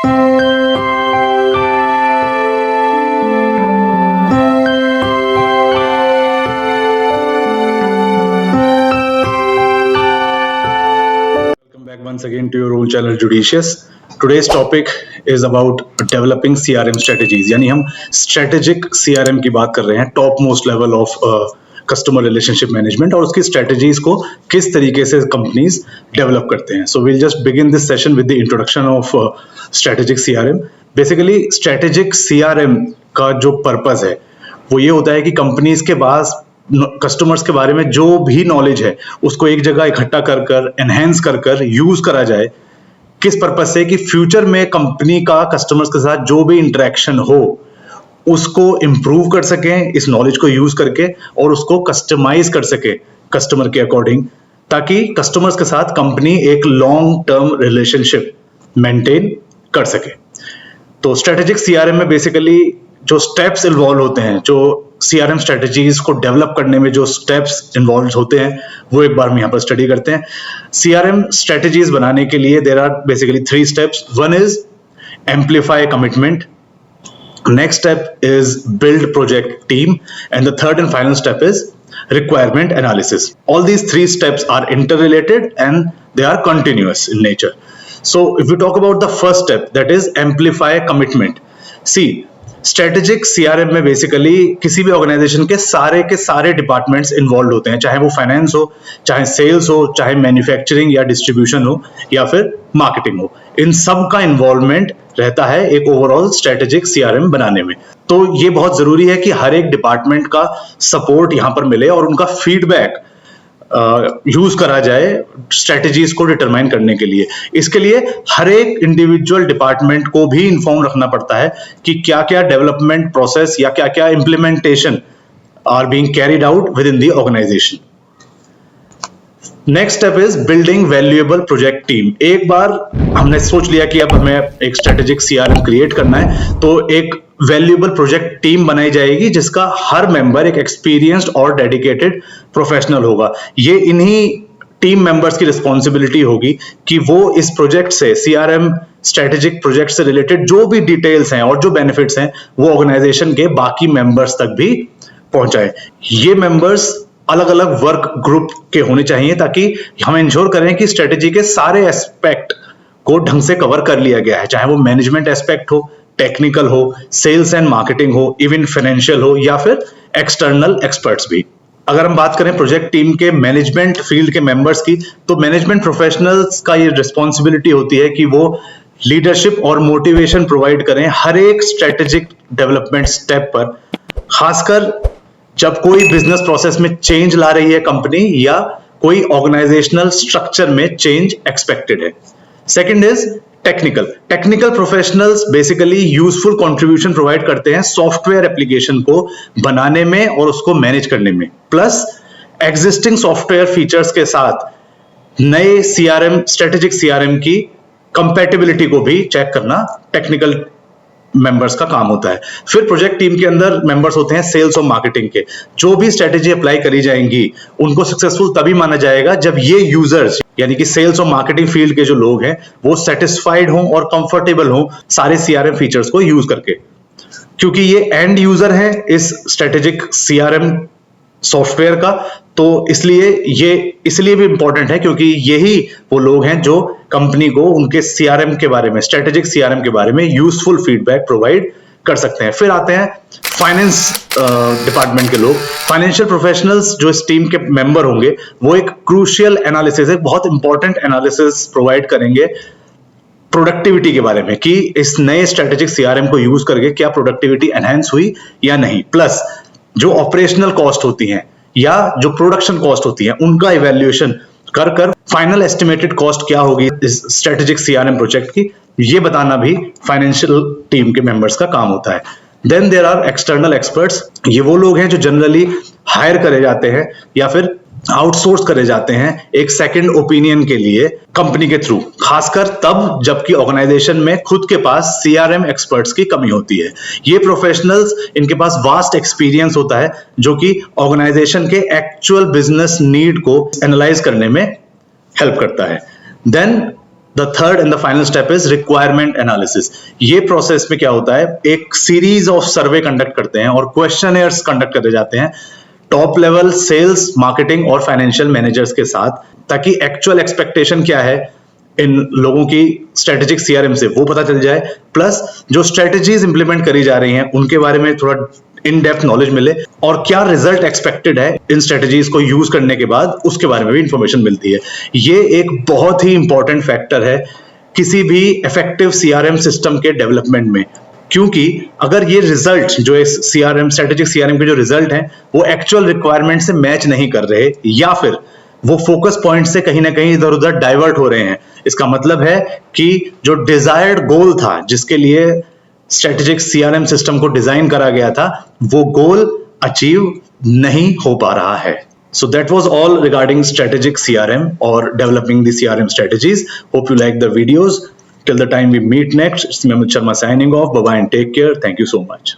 Back once again to your own channel Judicious. Today's topic is about developing CRM strategies. यानी हम strategic CRM की बात कर रहे हैं, top most level of customer relationship management, और उसकी स्ट्रेटजीज को किस तरीके से कंपनीज डेवलप करते हैं. So will just begin this session with the introduction of strategic CRM. Basically strategic CRM का जो पर्पस है वो ये होता है कि कंपनीज के पास कस्टमर्स के बारे में जो भी नॉलेज है उसको एक जगह इकट्ठा कर कर एनहेंस कर कर यूज करा जाए. किस पर्पस से? कि फ्यूचर में कंपनी का कस्टमर्स के साथ जो भी इंटरेक्शन हो उसको इंप्रूव कर सकें इस नॉलेज को यूज करके, और उसको कस्टमाइज कर सके कस्टमर के अकॉर्डिंग, ताकि कस्टमर्स के साथ कंपनी एक लॉन्ग टर्म रिलेशनशिप मेंटेन कर सके. तो स्ट्रेटेजिक CRM में बेसिकली जो स्टेप्स इन्वॉल्व होते हैं, जो CRM स्ट्रेटजीज को डेवलप करने में जो स्टेप्स इन्वॉल्व होते हैं, वो एक बार हम यहाँ पर स्टडी करते हैं. CRM स्ट्रेटजीज बनाने के लिए there are basically 3 steps. One is amplify commitment, next step is build project team, and the third and final step is requirement analysis. All these 3 steps are interrelated and they are continuous in nature. So if we talk about the first step, that is amplify commitment. See, strategic CRM में basically किसी भी organisation के सारे departments involve होते हैं, चाहे वो finance हो, चाहे सेल्स हो, चाहे मैन्युफैक्चरिंग या डिस्ट्रीब्यूशन हो, या फिर मार्केटिंग हो. इन सब का इन्वॉल्वमेंट रहता है एक ओवरऑल स्ट्रेटेजिक CRM बनाने में. तो ये बहुत जरूरी है कि हर एक डिपार्टमेंट का सपोर्ट यहाँ पर मिले और उनका फीडबैक यूज करा जाए स्ट्रेटजीज को डिटरमाइन करने के लिए. इसके लिए हर एक इंडिविजुअल डिपार्टमेंट को भी इन्फॉर्म रखना पड़ता है कि क्या क्या डेवलपमेंट प्रोसेस या क्या क्या implementation are being carried out within the organisation. Next step is building valuable project team. एक बार हमने सोच लिया कि अब हमें एक स्ट्रेटेजिक CRM क्रिएट करना है, तो एक वैल्यूएबल प्रोजेक्ट टीम बनाई जाएगी जिसका हर मेंबर एक एक्सपीरियंस्ड और डेडिकेटेड प्रोफेशनल होगा. ये इन्हीं टीम मेंबर्स की रिस्पॉन्सिबिलिटी होगी कि वो इस प्रोजेक्ट से, CRM स्ट्रेटेजिक प्रोजेक्ट से रिलेटेड जो भी डिटेल्स हैं और जो बेनिफिट्स हैं वो ऑर्गेनाइजेशन के बाकी मेंबर्स तक भी पहुंचाए. ये मेंबर्स अलग अलग वर्क ग्रुप के होने चाहिए ताकि हम इंश्योर करें कि स्ट्रेटेजी के सारे एस्पेक्ट को ढंग से कवर कर लिया गया है, चाहे वो मैनेजमेंट एस्पेक्ट हो, टेक्निकल हो, सेल्स एंड मार्केटिंग हो, इवन फाइनेंशियल हो, या फिर एक्सटर्नल एक्सपर्ट्स भी. अगर हम बात करें प्रोजेक्ट टीम के मैनेजमेंट फील्ड के मेंबर्स की, तो मैनेजमेंट प्रोफेशनल्स का ये रिस्पॉन्सिबिलिटी होती है कि वो लीडरशिप और मोटिवेशन प्रोवाइड करें हर एक स्ट्रेटेजिक डेवलपमेंट स्टेप पर, खासकर जब कोई बिजनेस प्रोसेस में चेंज ला रही है कंपनी या कोई ऑर्गेनाइजेशनल स्ट्रक्चर में चेंज एक्सपेक्टेड है. Second is technical professionals basically useful contribution provide करते हैं सॉफ्टवेयर एप्लीकेशन को बनाने में और उसको मैनेज करने में, प्लस एग्जिस्टिंग सॉफ्टवेयर फीचर्स के साथ नए स्ट्रेटेजिक CRM की कंपैटिबिलिटी को भी चेक करना टेक्निकल मेंबर्स का काम होता है. फिर प्रोजेक्ट टीम के अंदर मेंबर्स होते हैं सेल्स और मार्केटिंग के. जो भी स्ट्रेटेजी अप्लाई करी जाएंगी उनको सक्सेसफुल तभी माना जाएगा जब ये यूजर्स, यानी कि सेल्स और मार्केटिंग फील्ड के जो लोग हैं, वो सेटिस्फाइड हों और कंफर्टेबल हों सारे CRM फीचर्स को यूज करके, क्योंकि ये एंड यूजर है इस स्ट्रेटेजिक CRM सॉफ्टवेयर का. तो इसलिए भी इंपॉर्टेंट है क्योंकि यही वो लोग हैं जो कंपनी को उनके CRM के बारे में, स्ट्रेटेजिक CRM के बारे में यूजफुल फीडबैक प्रोवाइड कर सकते हैं. फिर आते हैं फाइनेंस डिपार्टमेंट के लोग. फाइनेंशियल प्रोफेशनल्स जो इस टीम के मेंबर होंगे वो एक क्रूशियल एनालिसिस, एक बहुत इंपॉर्टेंट एनालिसिस प्रोवाइड करेंगे प्रोडक्टिविटी के बारे में कि इस नए स्ट्रेटेजिक CRM को यूज करके क्या प्रोडक्टिविटी एनहांस हुई या नहीं, प्लस जो ऑपरेशनल कॉस्ट होती हैं या जो प्रोडक्शन कॉस्ट होती है उनका इवैल्यूएशन कर फाइनल एस्टिमेटेड कॉस्ट क्या होगी इस स्ट्रेटेजिक CRM प्रोजेक्ट की, ये बताना भी फाइनेंशियल टीम के मेंबर्स का काम होता है. Then there are external experts. ये वो लोग हैं जो जनरली हायर करे जाते हैं या फिर आउटसोर्स करे जाते हैं एक सेकंड ओपिनियन के लिए कंपनी के थ्रू, खासकर तब जबकि ऑर्गेनाइजेशन में खुद के पास CRM एक्सपर्ट्स की कमी होती है. ये प्रोफेशनल्स, इनके पास वास्ट एक्सपीरियंस होता है जो कि ऑर्गेनाइजेशन के एक्चुअल बिजनेस नीड को एनालाइज करने में हेल्प करता है. Then the third and the final step is requirement analysis. ये प्रोसेस में क्या होता है, एक सीरीज ऑफ सर्वे कंडक्ट करते हैं और क्वेश्चनर्स कंडक्ट करते जाते हैं टॉप लेवल सेल्स, मार्केटिंग और फाइनेंशियल मैनेजर्स के साथ, ताकि एक्चुअल एक्सपेक्टेशन क्या है इन लोगों की स्ट्रेटेजिक सीआरएम से वो पता चल जाए, प्लस जो स्ट्रेटेजीज इंप्लीमेंट करी जा रही हैं उनके बारे में थोड़ा इन डेप्थ नॉलेज मिले, और क्या रिजल्ट एक्सपेक्टेड है इन स्ट्रेटेजीज को यूज करने के बाद उसके बारे में भी इंफॉर्मेशन मिलती है। ये एक बहुत ही इंपॉर्टेंट फैक्टर है किसी भी इफेक्टिव सीआरएम सिस्टम के डेवलपमेंट में, क्योंकि अगर ये रिजल्ट जो सीआरएम स्ट्रेटेजिक सीआरएम के जो रिजल्ट हैं वो एक्चुअल रिक्वायरमेंट से मैच नहीं कर रहे, या फिर वो फोकस पॉइंट से कहीं ना कहीं इधर उधर डाइवर्ट हो रहे हैं, इसका मतलब है कि जो डिजायर्ड गोल था जिसके लिए स्ट्रेटेजिक सीआरएम सिस्टम को डिजाइन करा गया था वो गोल अचीव नहीं हो पा रहा है। So that was all regarding strategic CRM or developing the CRM strategies. Hope you like the videos. Till the time we meet next, it's me Amit Sharma signing off. Bye bye and take care. Thank you so much.